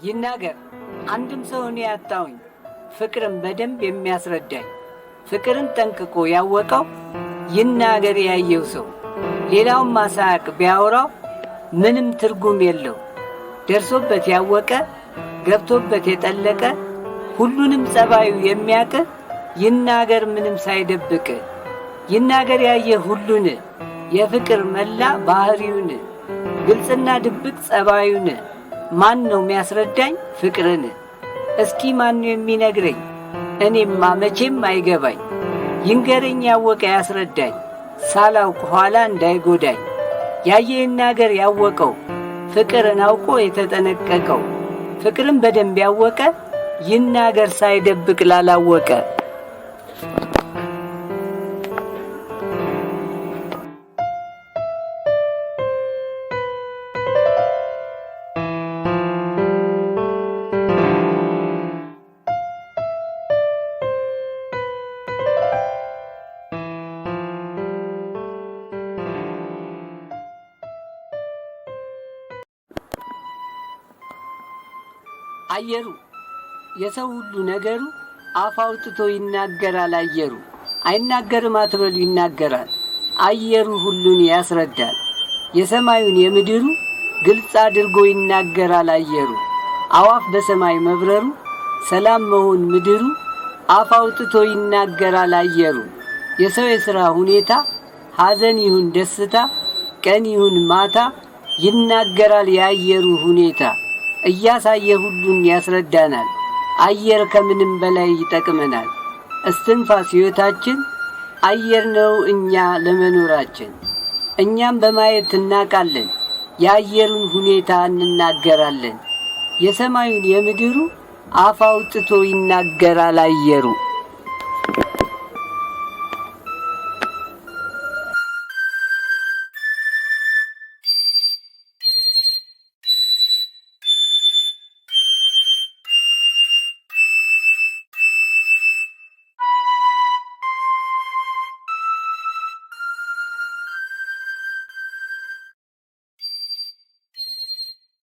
ይናገር አንድም ሰው እኔ ያጣውኝ ፍቅርን በደንብ የሚያስረዳኝ ፍቅርን ጠንቅቆ ያወቀው ይናገር ያየው ሰው ሌላውን ማሳቅ ቢያወራው ምንም ትርጉም የለው። ደርሶበት ያወቀ ገብቶበት የጠለቀ ሁሉንም ጸባዩ የሚያውቅ ይናገር ምንም ሳይደብቅ ይናገር ያየ ሁሉን የፍቅር መላ ባህሪውን ግልጽና ድብቅ ጸባዩን ማን ነው የሚያስረዳኝ ፍቅርን? እስኪ ማን ነው የሚነግረኝ? እኔማ መቼም አይገባኝ። ይንገረኝ ያወቀ ያስረዳኝ ሳላውቅ ኋላ እንዳይጎዳኝ። ያየ ይናገር ያወቀው ፍቅርን አውቆ የተጠነቀቀው ፍቅርን በደንብ ያወቀ ይናገር ሳይደብቅ ላላወቀ። አየሩ የሰው ሁሉ ነገሩ አፍ አውጥቶ ይናገራል። አየሩ አይናገርም አትበሉ ይናገራል። አየሩ ሁሉን ያስረዳል። የሰማዩን የምድሩ ግልጽ አድርጎ ይናገራል። አየሩ አዋፍ በሰማይ መብረሩ ሰላም መሆን ምድሩ አፍ አውጥቶ ይናገራል። አየሩ የሰው የሥራ ሁኔታ ሐዘን ይሁን ደስታ ቀን ይሁን ማታ ይናገራል የአየሩ ሁኔታ። እያሳየ ሁሉን ያስረዳናል። አየር ከምንም በላይ ይጠቅመናል። እስትንፋስ ሕይወታችን አየር ነው እኛ ለመኖራችን። እኛም በማየት እናቃለን የአየሩን ሁኔታ እንናገራለን። የሰማዩን የምድሩ አፍ አውጥቶ ይናገራል አየሩ።